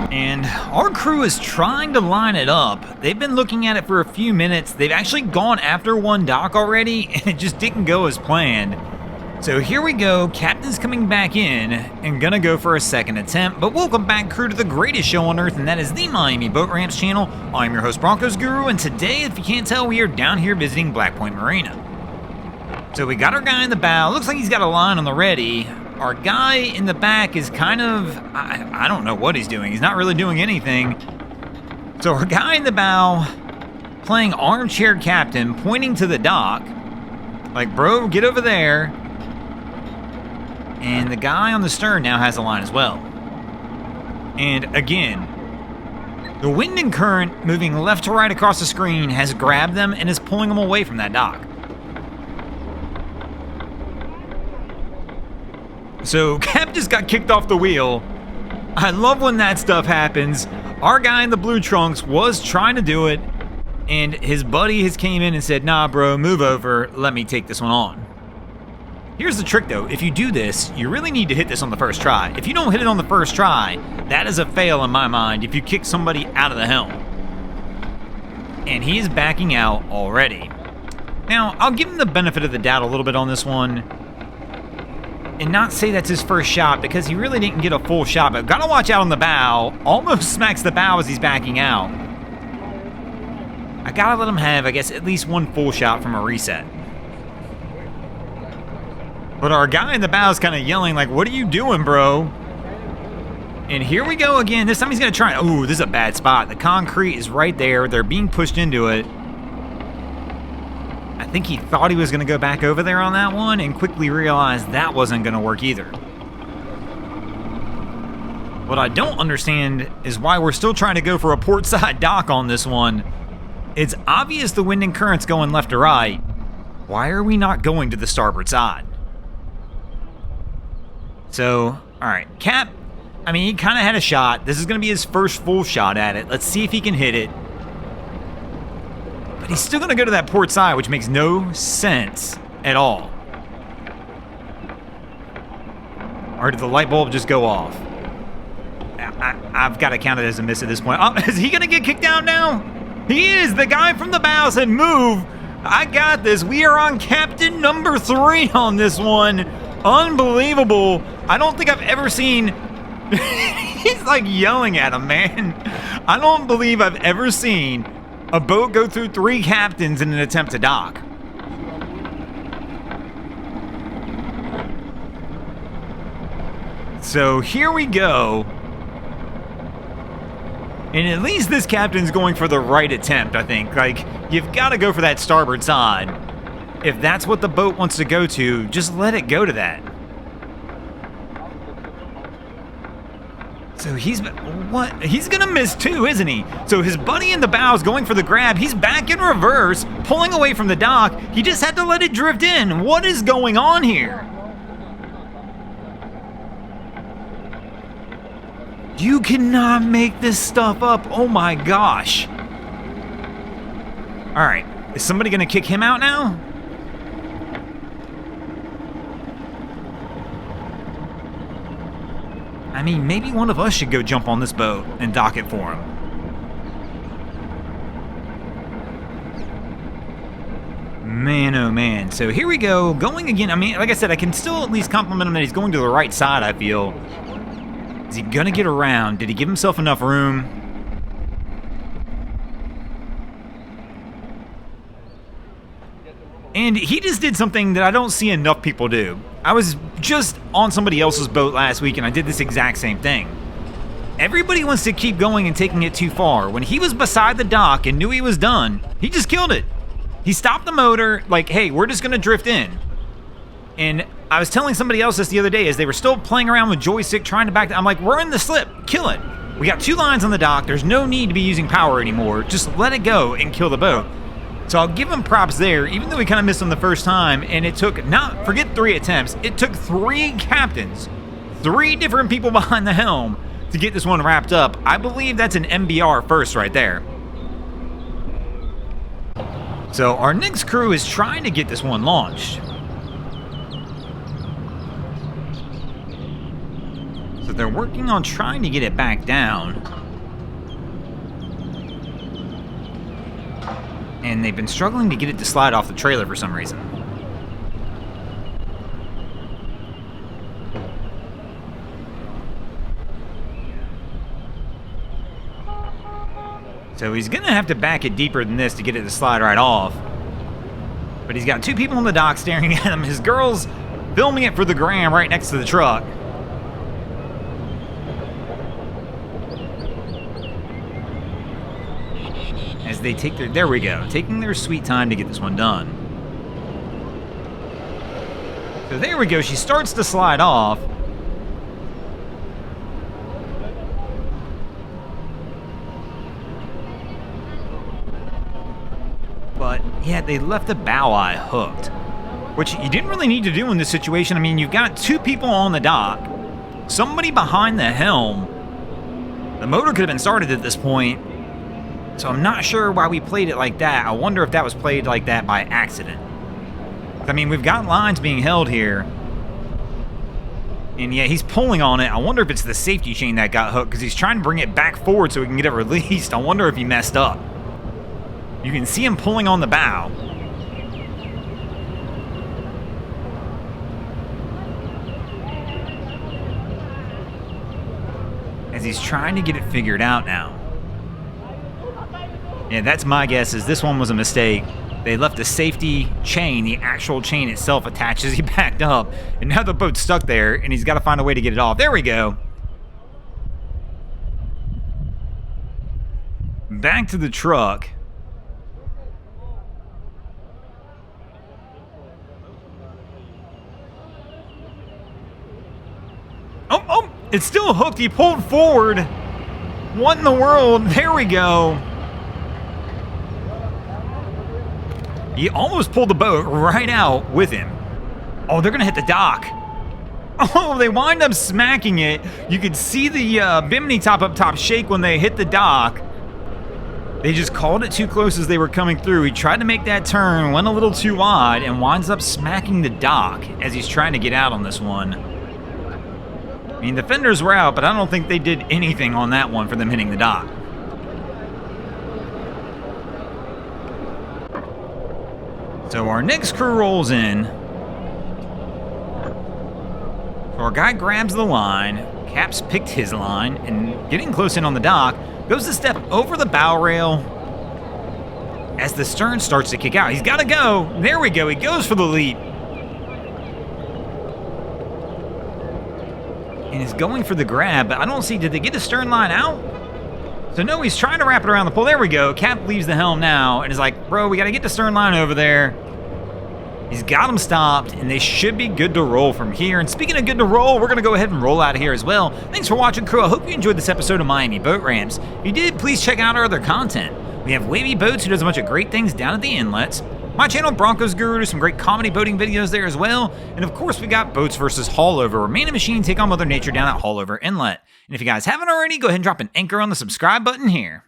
And our crew is trying to line it up. They've been looking at it for a few minutes. They've actually gone after one dock already, and it just didn't go as planned. So here we go, captain's coming back in and gonna go for a second attempt. But welcome back, crew, to the greatest show on earth, and that is the Miami Boat Ramps channel. I'm your host, Broncos Guru, and today, if you can't tell, we are down here visiting Point Marina. So we got our guy in the bow. Looks like he's got a line on the ready. Our guy in the back is kind of, I don't know what he's doing. He's not really doing anything. So our guy in the bow, playing armchair captain, pointing to the dock. Like, bro, get over there. And the guy on the stern now has a line as well. And again, the wind and current moving left to right across the screen has grabbed them and is pulling them away from that dock. So Cap just got kicked off the wheel. I love when that stuff happens. Our guy in the blue trunks was trying to do it, and his buddy has came in and said, nah, bro, move over. Let me take this one on. Here's the trick, though. If you do this, you really need to hit this on the first try. If you don't hit it on the first try, that is a fail in my mind if you kick somebody out of the helm. And he is backing out already. Now, I'll give him the benefit of the doubt a little bit on this one and not say that's his first shot because he really didn't get a full shot, but gotta watch out on the bow. Almost smacks the bow as he's backing out. I gotta let him have, I guess, at least one full shot from a reset. But our guy in the bow is kind of yelling like, what are you doing, bro? And here we go again. This time he's gonna try. Ooh, this is a bad spot. The concrete is right there. They're being pushed into it. I think he thought he was going to go back over there on that one and quickly realized that wasn't going to work either. What I don't understand is why we're still trying to go for a port side dock on this one. It's obvious the wind and current's going left to right. Why are we not going to the starboard side? So, all right, Cap, I mean, he kind of had a shot. This is going to be his first full shot at it. Let's see if he can hit it. He's still going to go to that port side, which makes no sense at all. Or did the light bulb just go off? I've got to count it as a miss at this point. Oh, is he going to get kicked out now? He is. The guy from the bow said, move. I got this. We are on captain number 3 on this one. Unbelievable. I don't think I've ever seen... He's like yelling at him, man. I don't believe I've ever seen a boat go through 3 captains in an attempt to dock. So here we go. And at least this captain's going for the right attempt, I think. Like, you've got to go for that starboard side. If that's what the boat wants to go to, just let it go to that. So he's gonna miss too, isn't he? So his buddy in the bow is going for the grab. He's back in reverse, pulling away from the dock. He just had to let it drift in. What is going on here? You cannot make this stuff up. Oh my gosh. All right, is somebody gonna kick him out now? I mean, maybe one of us should go jump on this boat and dock it for him. Man, oh man. So here we go, going again. I mean, like I said, I can still at least compliment him that he's going to the right side, I feel. Is he gonna get around? Did he give himself enough room? And he just did something that I don't see enough people do. I was just on somebody else's boat last week and I did this exact same thing. Everybody wants to keep going and taking it too far. When he was beside the dock and knew he was done, he just killed it. He stopped the motor, like, hey, we're just gonna drift in. And I was telling somebody else this the other day as they were still playing around with joystick trying to back. I'm like, we're in the slip, kill it. We got 2 lines on the dock, there's no need to be using power anymore. Just let it go and kill the boat. So I'll give him props there, even though he kind of missed on the first time, and it took, forget 3 attempts, it took 3 captains, 3 different people behind the helm to get this one wrapped up. I believe that's an MBR first right there. So our next crew is trying to get this one launched. So But they're working on trying to get it back down. And they've been struggling to get it to slide off the trailer for some reason. So he's going to have to back it deeper than this to get it to slide right off. But he's got two people on the dock staring at him. His girl's filming it for the gram right next to the truck. As they take their, there we go, taking their sweet time to get this one done. So there we go, she starts to slide off. But, yeah, they left the bow eye hooked, which you didn't really need to do in this situation. I mean, you've got two people on the dock, somebody behind the helm. The motor could have been started at this point, so I'm not sure why we played it like that. I wonder if that was played like that by accident. I mean, we've got lines being held here, and yeah, he's pulling on it. I wonder if it's the safety chain that got hooked, because he's trying to bring it back forward so we can get it released. I wonder if he messed up. You can see him pulling on the bow. As he's trying to get it figured out now. Yeah, that's my guess, is this one was a mistake. They left the safety chain, the actual chain itself, attached as he backed up. And now the boat's stuck there, and he's got to find a way to get it off. There we go. Back to the truck. Oh, it's still hooked. He pulled forward. What in the world? There we go. He almost pulled the boat right out with him. Oh, they're going to hit the dock. Oh, they wind up smacking it. You could see the bimini top up top shake when they hit the dock. They just called it too close as they were coming through. He tried to make that turn, went a little too wide, and winds up smacking the dock as he's trying to get out on this one. I mean, the fenders were out, but I don't think they did anything on that one for them hitting the dock. So our next crew rolls in. So our guy grabs the line. Cap's picked his line, and getting close in on the dock, goes to step over the bow rail as the stern starts to kick out. He's got to go. There we go. He goes for the leap. And is going for the grab, but I don't see, did they get the stern line out? So no, he's trying to wrap it around the pole. There we go. Cap leaves the helm now and is like, bro, we got to get the stern line over there. He's got them stopped, and they should be good to roll from here. And speaking of good to roll, we're going to go ahead and roll out of here as well. Thanks for watching, crew. I hope you enjoyed this episode of Miami Boat Ramps. If you did, please check out our other content. We have Wavy Boats, who does a bunch of great things down at the inlets. My channel, Broncos Guru, does some great comedy boating videos there as well. And of course, we got Boats versus Haulover, where man and machine take on Mother Nature down at Haulover Inlet. And if you guys haven't already, go ahead and drop an anchor on the subscribe button here.